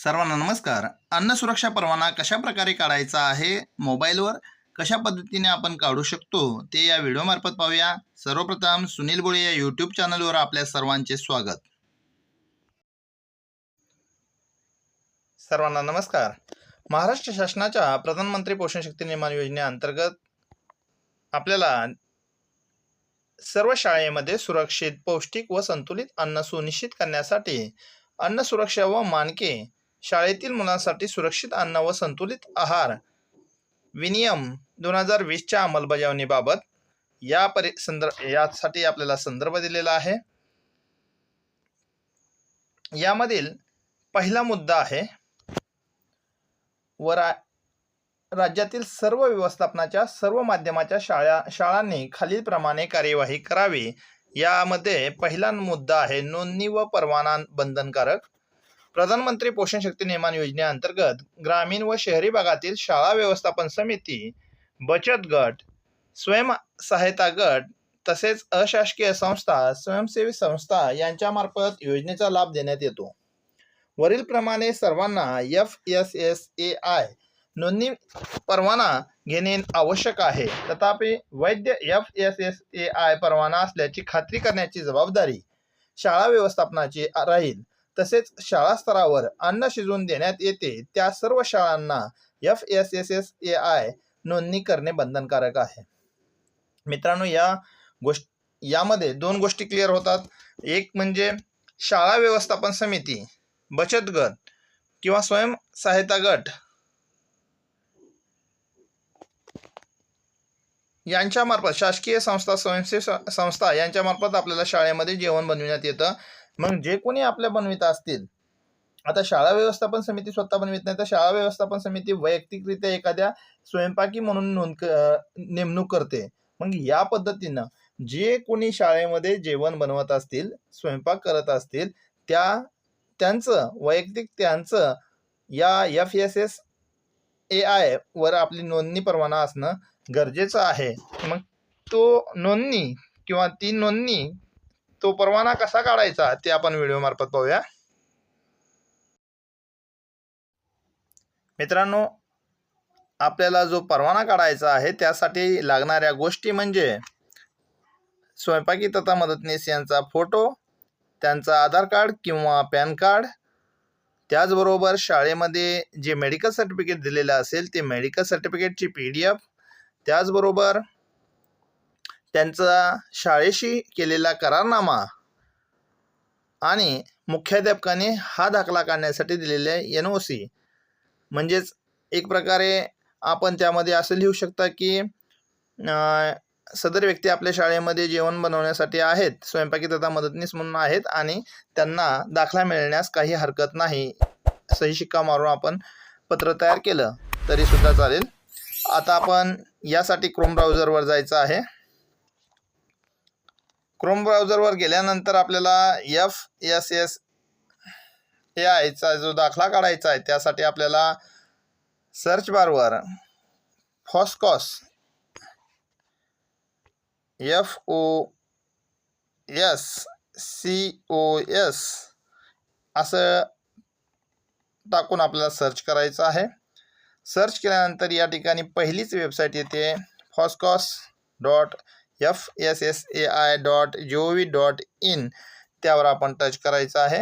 सर्वांना नमस्कार. अन्न सुरक्षा परवाना कशा प्रकारे काढायचा आहे, मोबाईलवर कशा पद्धतीने आपण काढू शकतो, ते या व्हिडिओमार्फत पाहूया. सर्वप्रथम सुनील बोळे या यूट्यूब चॅनलवर आपल्या सर्वांचे स्वागत. सर्वांना नमस्कार. महाराष्ट्र शासनाच्या प्रधानमंत्री पोषण शक्ती निर्माण योजनेअंतर्गत आपल्याला सर्व शाळेमध्ये सुरक्षित, पौष्टिक व संतुलित अन्न सुनिश्चित करण्यासाठी अन्न सुरक्षा व मानके, शाळेतील मुलांसाठी सुरक्षित अन्न व संतुलित आहार विनियम 2020च्या अंमलबजावणीबाबत यासाठी आपल्याला संदर्भ दिलेला आहे. यामधील पहिला मुद्दा आहे राज्यातील सर्व व्यवस्थापनाच्या सर्व माध्यमाच्या शाळांनी खालीलप्रमाणे कार्यवाही करावी. यामध्ये पहिला मुद्दा आहे नोंदणी व परवाना बंधनकारक. प्रधानमंत्री पोषण शक्ती निर्माण योजनेअंतर्गत ग्रामीण व शहरी भागातील शाळा व्यवस्थापन समिती, बचत गट, स्वयंसहायता गट तसेच अशासकीय संस्था, स्वयंसेवी संस्था यांच्यामार्फत योजनेचा लाभ देण्यात येतो. वरील प्रमाणे सर्वांना FSSAI नोंदणी परवाना घेणे आवश्यक आहे. तथापि वैध FSSAI परवाना असल्याची खात्री करण्याची जबाबदारी शाळा व्यवस्थापनाची राहील. तसेच शाळा स्तरावर अन्न शिजवून देण्यात येते त्या सर्व शाळांना FSSAI नोंदणी करणे बंधनकारक आहे. मित्रांनो, यामध्ये दोन गोष्टी क्लिअर होतात. एक म्हणजे शाळा व्यवस्थापन समिती, बचत गट किंवा स्वयंसहायता गट यांच्यामार्फत, शासकीय संस्था, स्वयंसेवी संस्था यांच्यामार्फत आपल्याला शाळेमध्ये जेवण बनविण्यात येतं. मग जे कोणी आपल्या बनवित असतील, आता शाळा व्यवस्थापन समिती स्वतः बनवित नाही तर शाळा व्यवस्थापन समिती वैयक्तिकरित्या एखाद्या स्वयंपाकी म्हणून नेमणूक करते. मग या पद्धतीनं जे कोणी शाळेमध्ये जेवण बनवत असतील, स्वयंपाक करत असतील, त्यांचं या FSSAI वर आपली नोंदणी परवाना असणं गरजेचं आहे. मग तो परवाना कसा काढायचा ते आपण व्हिडिओ मार्फत पाहूया. मित्रांनो, आपल्याला जो परवाना काढायचा आहे त्यासाठी लागणाऱ्या गोष्टी म्हणजे स्वयंपाकी तथा मदतनीस यांचा फोटो, त्यांचा आधार कार्ड किंवा पॅन कार्ड, त्याचबरोबर शाळेमध्ये जे मेडिकल सर्टिफिकेट दिलेलं असेल ते मेडिकल सर्टिफिकेटची PDF, त्याचबरोबर त्यांचा शाळेशी केलेला करारनामा आणि मुख्याध्यापकाने हा दाखला काढण्यासाठी दिलेले NOC. म्हणजेच एक प्रकारे आपण त्यामध्ये असं लिहू शकता की सदर व्यक्ती आपल्या शाळेमध्ये जेवण बनवण्यासाठी आहेत, स्वयंपाकी तथा मदतनीस म्हणून आहेत आणि त्यांना दाखला मिळण्यास काही हरकत नाही. सही शिक्का मारून आपण पत्र तयार केलं तरी सुद्धा चालेल. आता आपण यासाठी क्रोम ब्राउझरवर जायचं आहे. क्रोम ब्राउझरवर गेल्यानंतर आपल्याला FSSAIचा जो दाखला काढायचा आहे त्यासाठी आपल्याला सर्च बारवर फॉस्कॉस FOSCOS असं टाकून आपल्याला सर्च करायचं आहे. सर्च केल्यानंतर या ठिकाणी पहिलीच वेबसाईट येते foscos.fssai.gov.in. त्यावर आपण टच करायचं आहे.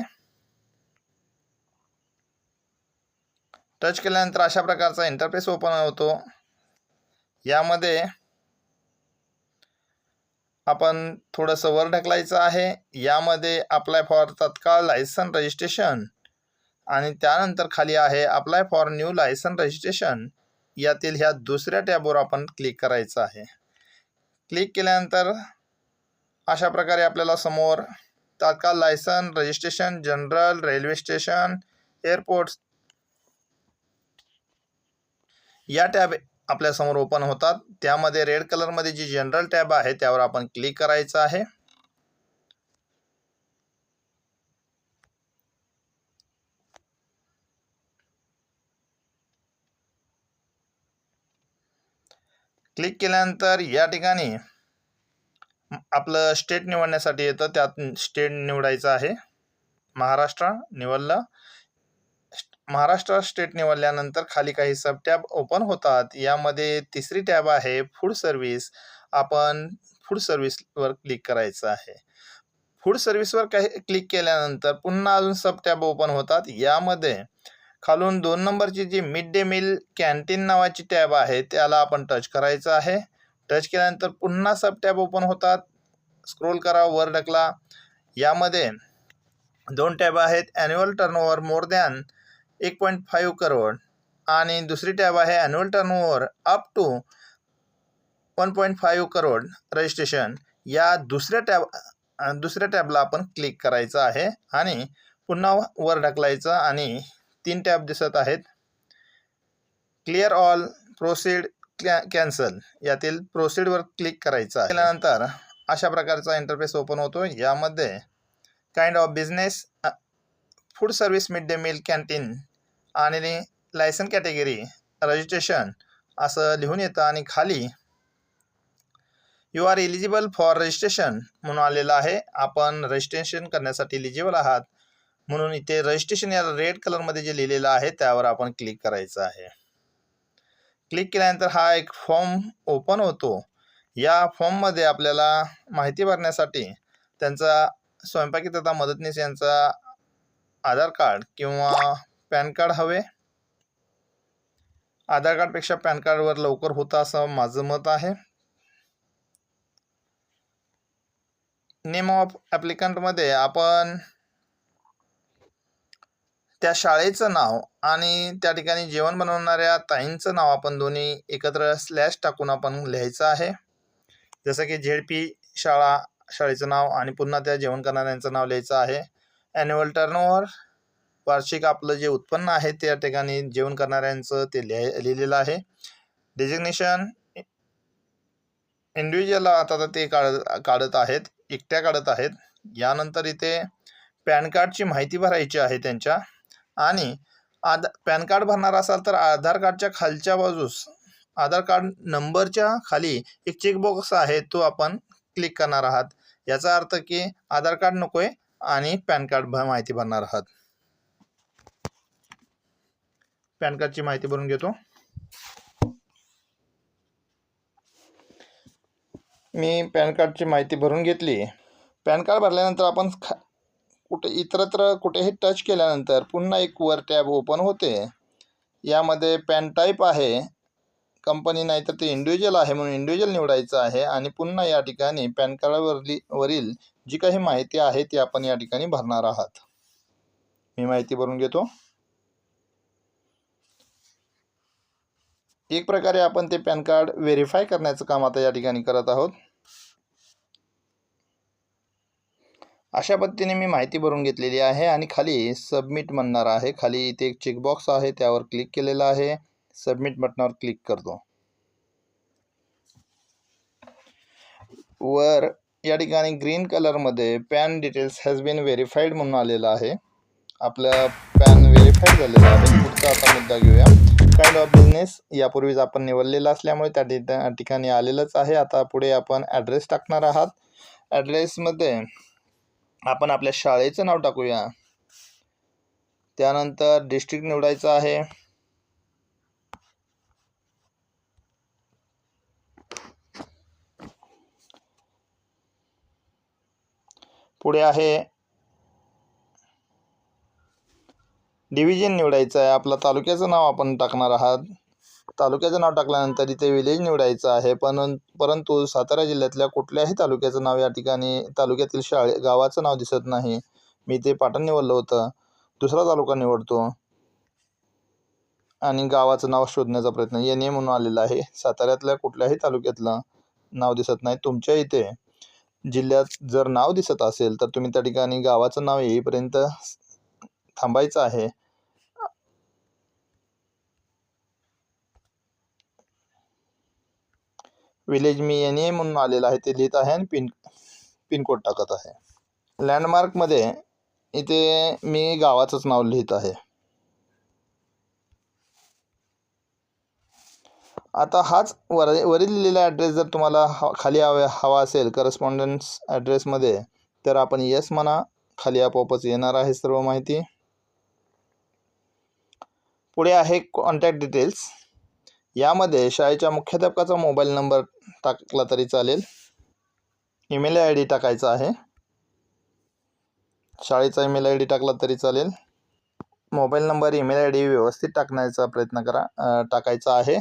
टच केल्यानंतर अशा प्रकारचा इंटरफेस ओपन होतो. यामध्ये आपण थोडंसं वर ढकलायचं आहे. यामध्ये अप्लाय फॉर तत्काळ लायसन रजिस्ट्रेशन आणि त्यानंतर खाली आहे apply for new license registration. यातील ह्या दुसऱ्या टॅबवर आपण क्लिक करायचं आहे. क्लिक केल्यानंतर अशा प्रकारे आपल्याला समोर तात्काळ license registration, general, railway station, airports या टॅब आपल्यासमोर ओपन होतात. त्यामध्ये रेड कलरमध्ये जी जनरल टॅब आहे त्यावर आपण क्लिक करायचं आहे. क्लिक केल्यानंतर या ठिकाणी आपलं स्टेट निवडण्यासाठी येतं, त्यात स्टेट निवडायचं आहे. महाराष्ट्र निवडलं. महाराष्ट्र स्टेट निवडल्यानंतर खाली काही सब टॅब ओपन होतात. यामध्ये तिसरी टॅब आहे फूड सर्व्हिस. आपण फूड सर्व्हिसवर क्लिक करायचं आहे. फूड सर्व्हिसवर क्लिक केल्यानंतर पुन्हा अजून सब टॅब ओपन होतात. यामध्ये खालून 2 नंबरची जी मिड डे मील कॅन्टीन नावाची टॅब आहे त्याला आपण टच करायचं आहे. टच केल्यानंतर पुन्हा सब टॅब ओपन होतात. स्क्रोल करा, वर ढकला. यामध्ये 2 टॅब आहेत. Annual turnover more than 1.5 crore आणि दुसरी टॅब आहे annual turnover up to 1.5 crore registration. या दुसऱ्या टॅबला आपण क्लिक करायचं आहे आणि पुन्हा वर ढकलायचं आणि 3 टॅब दिसत आहेत. Clear all, proceed, cancel. यातील प्रोसीडवर क्लिक करायचं आहे. त्यानंतर अशा प्रकारचा इंटरफेस ओपन होतो. यामध्ये kind of business, food service, mid day meal canteen आणि लायसन कॅटेगरी, रजिस्ट्रेशन असं लिहून येतं आणि खाली you are eligible for registration म्हणून आलेलं आहे. आपण रजिस्ट्रेशन करण्यासाठी एलिजिबल आहात म्हणून इथे रजिस्ट्रेशन या रेड कलरमध्ये जे लिहिलेलं आहे त्यावर आपण क्लिक करायचं आहे. क्लिक केल्यानंतर हा एक फॉर्म ओपन होतो. या फॉर्ममध्ये आपल्याला माहिती भरण्यासाठी त्यांचा स्वयंपाकी तथा मदतनीस यांचा आधार कार्ड किंवा पॅन कार्ड हवे. आधार कार्डपेक्षा पॅन कार्डवर लवकर होतं असं माझं मत आहे. नेम ऑफ ॲप्लिकंटमध्ये आपण त्या शाळेचं नाव आणि त्या ठिकाणी जेवण बनवणाऱ्या ताईंचं नाव आपण दोन्ही एकत्र स्लॅश टाकून आपण लिहायचं आहे. जसं की झेडपी शाळेचं नाव आणि पुन्हा त्या जेवण करणाऱ्यांचं नाव लिहायचं आहे. ॲन्युअल टर्नओव्हर, वार्षिक आपलं जे उत्पन्न आहे त्या ठिकाणी जेवण करणाऱ्यांचं ते लिहिलेलं आहे. डेजिग्नेशन इंडिव्हिज्युअल आता ते काढत आहेत, एकट्या काढत आहेत. यानंतर इथे पॅन कार्डची माहिती भरायची आहे त्यांच्या आणि पॅन कार्ड भरणार असाल तर आधार कार्डच्या खालच्या बाजूस आधार कार्ड नंबरच्या खाली एक चेकबॉक्स आहे तो आपण क्लिक करणार आहात. याचा अर्थ की आधार कार्ड नको आहे आणि पॅन कार्ड माहिती भरणार आहात. पॅन कार्डची माहिती भरून घेतो. मी पॅन कार्डची माहिती भरून घेतली. पॅन कार्ड भरल्यानंतर आपण इतरत्र कुठेही टच केल्यानंतर पुन्हा एक वर टॅब ओपन होते. यामध्ये पॅन टाईप आहे कंपनी नाही तर ते इंडिव्हिज्युअल आहे म्हणून इंडिव्हिज्युअल निवडायचं आहे आणि पुन्हा या ठिकाणी पॅन कार्डवरील जी काही माहिती आहे ती आपण या ठिकाणी भरणार आहात. मी माहिती भरून घेतो. एक प्रकारे आपण ते पॅन कार्ड व्हेरीफाय करण्याचं काम आता या ठिकाणी करत आहोत. अशा पद्धतीने मी माहिती भरून घेतलेली आहे आणि खाली सबमिट म्हणणार आहे. खाली इथे एक चेकबॉक्स आहे त्यावर क्लिक केलेला आहे. सबमिट बटनावर क्लिक करतो. वर या ठिकाणी ग्रीन कलरमध्ये PAN details has been verified म्हणून आलेलं आहे. आपलं पॅन व्हेरीफाईड झालेलं आहे. पुढचा आता मुद्दा घेऊया. काइंड ऑफ बिझनेस यापूर्वीच आपण निवडलेलं असल्यामुळे त्या ठिकाणी आलेलंच आहे. आता पुढे आपण ॲड्रेस टाकणार आहात. ॲड्रेसमध्ये आपण आपल्या शाळेचं नाव टाकूया. त्यानंतर डिस्ट्रिक्ट निवडायचं आहे. पुढे आहे डिव्हिजन निवडायचं आहे. आपलं तालुक्याचं नाव आपण टाकणार आहात. तालुक्याचं नाव टाकल्यानंतर इथे विलेज निवडायचं आहे. परंतु सातारा जिल्ह्यातल्या कुठल्याही तालुक्याचं नाव या ठिकाणी तालुक्यातील गावाचं नाव दिसत नाही. मी ते पाटण निवडलं होतं. दुसरा तालुका निवडतो आणि गावाचं नाव शोधण्याचा प्रयत्न NA म्हणून आलेलं आहे. साताऱ्यातल्या कुठल्याही तालुक्यातलं नाव दिसत नाही. तुमच्या इथे जिल्ह्यात जर नाव दिसत असेल तर तुम्ही त्या ठिकाणी गावाचं नाव येईपर्यंत थांबायचं आहे. विलेज मी NA म्हणून आलेलं आहे ते लिहित आहे आणि पिनकोड टाकत आहे. लँडमार्कमध्ये इथे मी गावाचंच नाव लिहित आहे. आता हाच वरील लिहिलेला ॲड्रेस जर तुम्हाला खाली हवा असेल करस्पॉन्डन्स ॲड्रेसमध्ये तर आपण येस म्हणा. खाली आपोआपच येणार आहे सर्व माहिती. पुढे आहे कॉन्टॅक्ट डिटेल्स. यामध्ये शाळेच्या मुख्याध्यापकाचा मोबाईल नंबर टाकला तरी चालेल, ईमेल आय डी टाकायचा आहे, शाळेचा ईमेल आय डी टाकला तरी चालेल. Mobile number, email I D व्यवस्थित टाकण्याचा प्रयत्न टाकायचा आहे.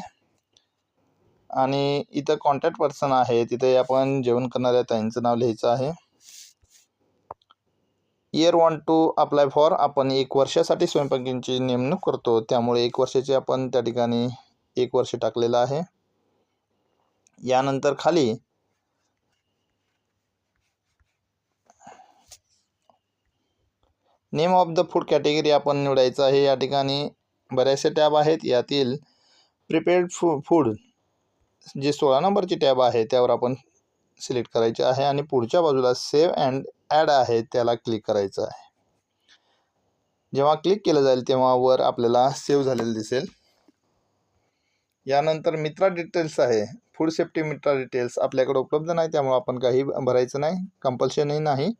आणि इथं कॉन्टॅक्ट पर्सन आहे, तिथे आपण जेवण करणाऱ्या त्यांचं नाव लिहायचं आहे. Year want to apply for, आपण 1 वर्षासाठी स्वयंपाकींची नेमणूक करतो, त्यामुळे 1 वर्षाचे आपण त्या ठिकाणी 1 वर्ष टाकलेलं आहे. यानंतर खाली name of the food category आपण निवडायचं आहे. या ठिकाणी बरेचसे टॅब आहेत, यातील प्रिपेअर्ड फूड जे 16 नंबरची टॅब आहे त्यावर आपण सिलेक्ट करायचे आहे आणि पुढच्या बाजूला सेव्ह अँड ॲड आहे त्याला क्लिक करायचं आहे. जेव्हा क्लिक केलं जाईल तेव्हा वर आपल्याला सेव्ह झालेलं दिसेल. यानंतर मित्रा डिटेल्स आहे. फूड सेफ्टी मित्रा डिटेल्स आपल्याकडे उपलब्ध नाही, त्यामुळे आपण काही भरायचं नाही, कंपल्शनही नाही.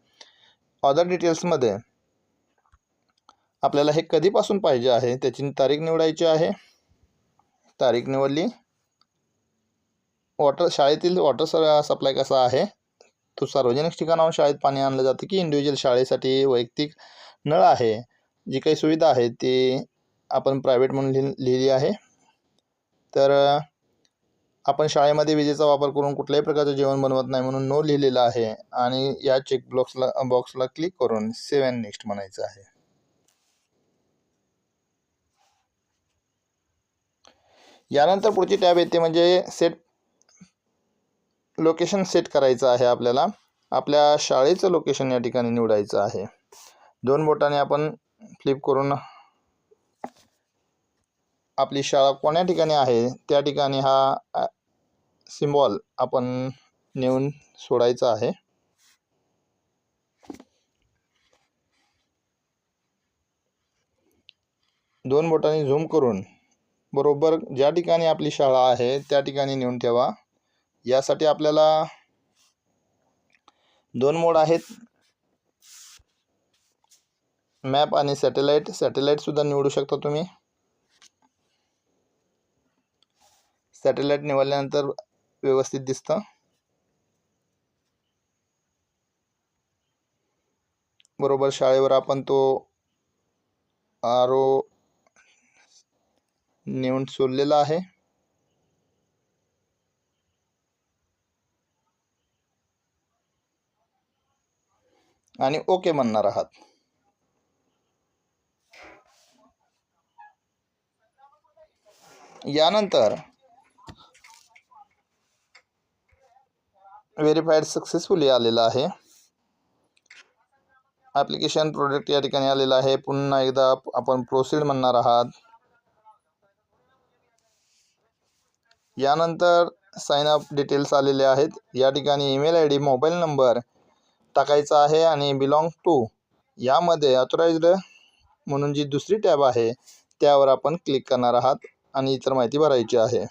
अदर डिटेल्समध्ये आपल्याला हे कधीपासून पाहिजे आहे त्याची तारीख निवडायची आहे. तारीख निवडली. शाळेतील वॉटर सप्लाय कसा आहे, तो सार्वजनिक ठिकाणाहून शाळेत पाणी आणलं जातं की इंडिव्हिज्युअल शाळेसाठी वैयक्तिक नळ आहे. जी काही सुविधा आहे ती आपण प्रायव्हेट म्हणून लिहिली आहे. तर आपण शाळेमध्ये विजेचा वापर करून कुठल्याही प्रकारचं जेवण बनवत नाही म्हणून नो लिहिलेलं आहे आणि या चेक बॉक्सला क्लिक करून सेव्ह अँड नेक्स्ट म्हणायचं आहे. यानंतर पुढची टॅब येते म्हणजे लोकेशन सेट करायचं आहे. आपल्याला आपल्या शाळेचं लोकेशन या ठिकाणी निवडायचं आहे. 2 बोटाने आपण फ्लिप करून आपली शाळा कोण्या ठिकाणी आहे त्या ठिकाणी हा सिम्बॉल आपण नेऊन सोडायचा आहे. दोन बोटांनी झूम करून बरोबर ज्या ठिकाणी आपली शाळा आहे त्या ठिकाणी नेऊन ठेवा. यासाठी आपल्याला 2 मोड आहेत, मॅप आणि सॅटेलाइट सुद्धा निवडू शकता तुम्ही. सॅटेलाइट निवडल्यानंतर व्यवस्थित दिसतं. बरोबर शाळेवर आपण तो आरो नेऊन सोडलेला आहे. आणि ओके म्हणणार आहात. यानंतर व्हेरीफाईड सक्सेसफुली आलेला आहे. ॲप्लिकेशन प्रोडक्ट या ठिकाणी आलेला आहे. पुन्हा एकदा आपण प्रोसीड म्हणणार आहात. यानंतर साइन अप डिटेल्स आलेले आहेत. या ठिकाणी email I D, mobile number टाकायचा आहे आणि बिलॉंग टू यामध्ये ऑथराइज्ड म्हणून जी दुसरी टॅब आहे त्यावर आपण क्लिक करणार आहात आणि इतर माहिती भरायची आहे.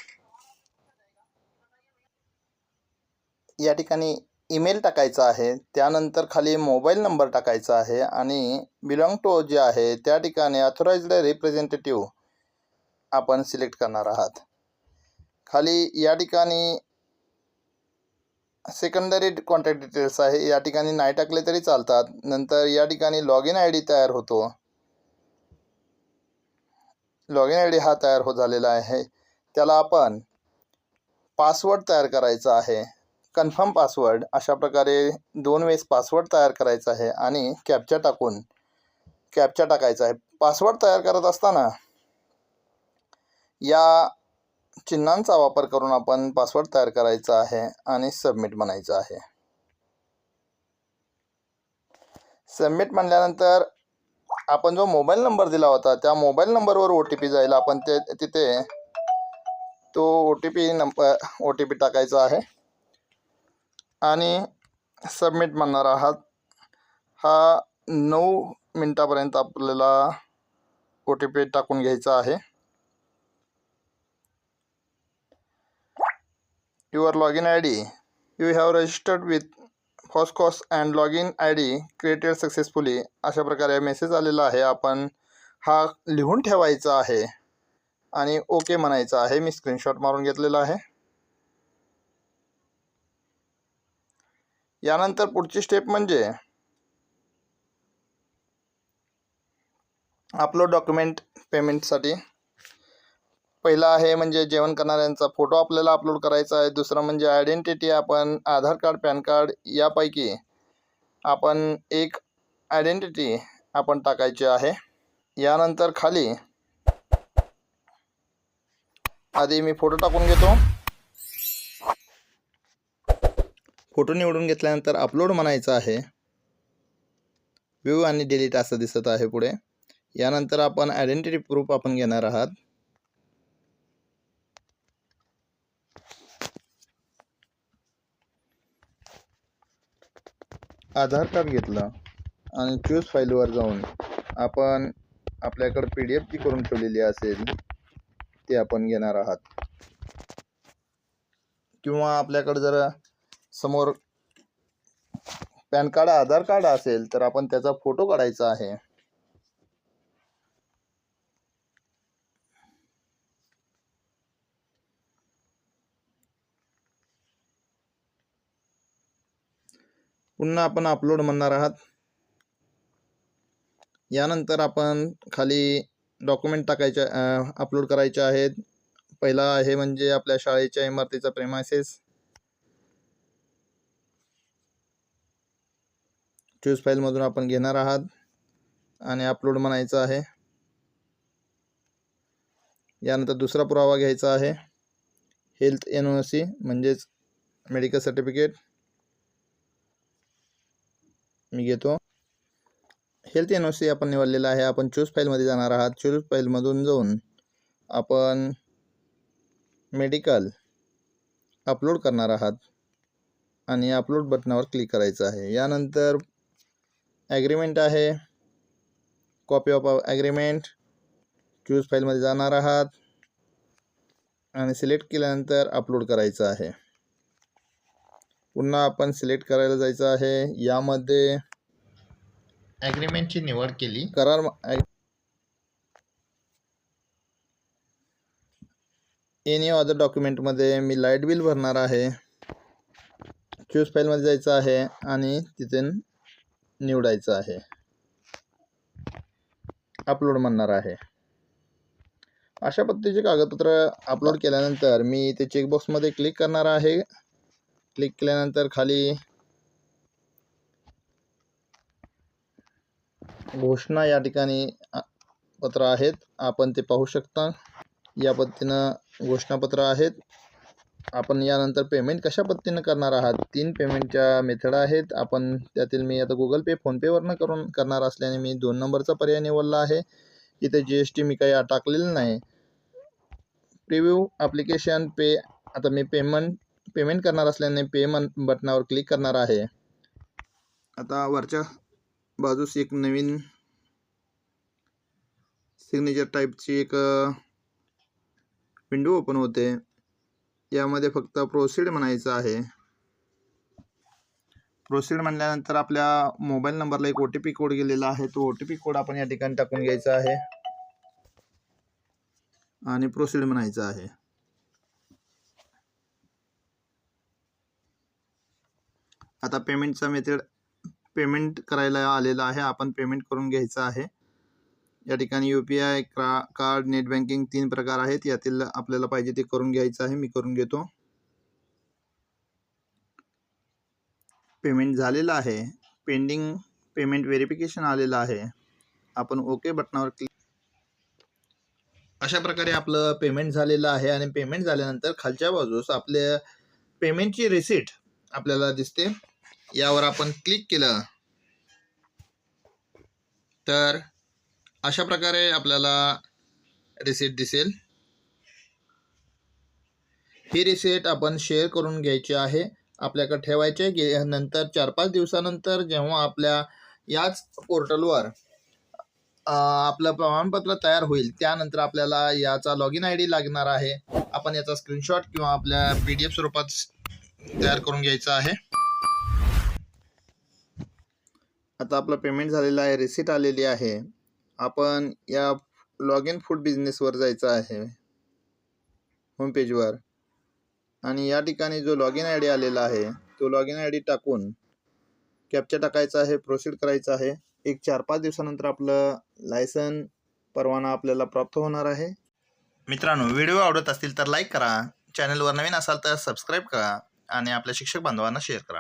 या ठिकाणी ईमेल टाकायचा आहे, त्यानंतर खाली मोबाईल नंबर टाकायचा आहे आणि बिलॉंग टू जे आहे त्या ठिकाणी ऑथराइज्ड रिप्रेझेंटेटिव्ह आपण सिलेक्ट करणार आहात. खाली या ठिकाणी सेकंडरी कॉन्टॅक्ट डिटेल्स आहे, या ठिकाणी नाही टाकले तरी चालतात. नंतर या ठिकाणी लॉग इन आय डी तयार होतो. लॉग इन आय डी हा तयार झालेला आहे. त्याला आपण पासवर्ड तयार करायचा आहे, कन्फर्म पासवर्ड. अशा प्रकारे 2 वेळेस पासवर्ड तयार करायचा आहे आणि कॅप्चा टाकायचा आहे. पासवर्ड तयार करत असताना या चिन्हांचा वापर करून आपण पासवर्ड तयार करायचा आहे आणि सबमिट म्हणायचं आहे. सबमिट म्हणल्यानंतर आपण जो मोबाईल नंबर दिला होता त्या मोबाईल नंबरवर OTP जाईल. आपण तिथे तो OTP टाकायचा आहे आणि सबमिट म्हणणार आहात. हा 9 मिनिटापर्यंत आपल्याला OTP टाकून घ्यायचा आहे. Your log in I D, you have registered with FoSCoS and log in I D created successfully. अशा प्रकारे मेसेज आलेला आहे. आपण हा लिहून ठेवायचा आहे आणि ओके म्हणायचं आहे. मी स्क्रीनशॉट मारून घेतलेला आहे. यानंतर पुढची स्टेप म्हणजे अपलोड डॉक्युमेंट पेमेंटसाठी. पहिला आहे म्हणजे जेवण करणाऱ्यांचा फोटो आपल्याला अपलोड करायचा आहे. दुसरं म्हणजे आयडेंटिटी. आपण आधार कार्ड, पॅन कार्ड यापैकी आपण एक आयडेंटिटी आपण टाकायची आहे. यानंतर खाली आधी मी फोटो टाकून घेतो. फोटो निवडून घेतल्यानंतर अपलोड म्हणायचं आहे. व्ह्यू आणि डिलीट असं दिसत आहे पुढे. यानंतर आपण आयडेंटिटी प्रूफ आपण घेणार आहात. आधार कार्ड घेतलं आणि चूज फाईलवर जाऊन आपण आपल्याकडे PDF जी करून ठेवलेली असेल ते आपण घेणार आहात. किंवा आपल्याकडे जर समोर पॅन कार्ड, आधार कार्ड असेल तर आपण त्याचा फोटो काढायचा आहे. पुन्हा आपण अपलोड म्हणणार आहात. यानंतर आपण खाली डॉक्युमेंट टाकायचे, अपलोड करायचे आहेत. पहिला आहे म्हणजे आपल्या शाळेच्या इमारतीचा प्रेमायसेस. चूज फाईलमधून आपण घेणार आहात आणि अपलोड म्हणायचं आहे. यानंतर दुसरा पुरावा घ्यायचा आहे. हेल्थ NOC म्हणजेच मेडिकल सर्टिफिकेट मी घेतो. हेल्थ NOC आपण निवडलेला आहे. आपण चूज फाईलमध्ये जाणार आहात. चूज फाईलमधून जाऊन आपण मेडिकल अपलोड करणार आहात आणि अपलोड बटनावर क्लिक करायचं आहे. यानंतर ॲग्रीमेंट आहे, कॉपी ऑफ ॲग्रीमेंट. चूज फाईलमध्ये जाणार आहात आणि सिलेक्ट केल्यानंतर अपलोड करायचं आहे. पुन्हा आपण सिलेक्ट करायला जायचं आहे. यामध्ये ॲग्रीमेंटची निवड केली. करार एनी अदर डॉक्युमेंटमध्ये मी लाईट बिल भरणार आहे. चूज फाईलमध्ये जायचं आहे आणि तिथे निवडायचं आहे. अपलोड म्हणणार आहे. अशा पद्धतीचे कागदपत्र अपलोड केल्यानंतर मी ते चेकबॉक्समध्ये क्लिक करणार आहे. क्लिक केल्यानंतर खाली घोषणा या ठिकाणी पत्र आहेत, आपण ते पाहू शकता. या पद्धतीनं घोषणापत्र आहेत. आपण यानंतर पेमेंट कशा पद्धतीनं करणार आहात. 3 पेमेंटच्या मेथड आहेत. आपण त्यातील मी आता Google Pay, फोनपेवरनं करणार असल्याने मी 2 नंबरचा पर्याय निवडला आहे. इथे GST मी काही टाकलेलं नाही. प्रिव्ह्यू ॲप्लिकेशन पे. आता मी पेमेंट करणार असल्याने पेमेंट बटनावर क्लिक करणार आहे. आता वरच्या बाजूस एक नवीन सिग्नेचर टाईपची एक विंडो ओपन होते. यामध्ये फक्त प्रोसीड म्हणायचं आहे. प्रोसीड म्हणल्यानंतर आपल्या मोबाईल नंबरला एक OTP कोड गेलेला आहे. तो OTP कोड आपण या ठिकाणी टाकून घ्यायचा आहे आणि प्रोसीड म्हणायचं आहे. आता पेमेंटचा मेथड पेमेंट करायला आलेला आहे. आपण पेमेंट करून घ्यायचं आहे. या ठिकाणी UPI, कार्ड, नेट बँकिंग 3 प्रकार आहेत. यातील आपल्याला पाहिजे ते करून घ्यायचं आहे. मी करून घेतो. पेमेंट झालेलं आहे. पेंडिंग पेमेंट व्हेरिफिकेशन आलेलं आहे. आपण ओके बटनावर क्लिक. अशा प्रकारे आपलं पेमेंट झालेलं आहे आणि पेमेंट झाल्यानंतर खालच्या बाजूस आपल्या पेमेंटची रिसीट आपल्याला दिसते. यावर आपण क्लिक केलं तर अशा प्रकारे आपल्याला रिसीट दिसेल. ही रिसीट आपण शेअर करून घ्यायची आहे, आपल्याकडे ठेवायचे. नंतर 4-5 दिवसानंतर जेव्हा आपल्या याच पोर्टलवर आपलं प्रमाणपत्र तयार होईल त्यानंतर आपल्याला याचा लॉगिन ID लागणार आहे. आपण याचा स्क्रीनशॉट किंवा आपल्या PDF स्वरूपात तयार करून घ्यायचा आहे. आता आपलं पेमेंट झालेलं आहे, रिसीट आलेली आहे. आपण या लॉगिन फूड बिझनेसवर जायचं आहे. होम पेजवर आणि या ठिकाणी जो लॉगिन आय डी आलेला आहे तो लॉगिन आय डी टाकून कॅप्चा टाकायचा आहे, प्रोसीड करायचं आहे. एक 4-5 दिवसानंतर आपलं लायसन परवाना आपल्याला प्राप्त होणार आहे. मित्रांनो, व्हिडिओ आवडत असतील तर लाईक करा, चॅनलवर नवीन असाल तर सबस्क्राईब करा आणि आपल्या शिक्षक बांधवांना शेअर करा.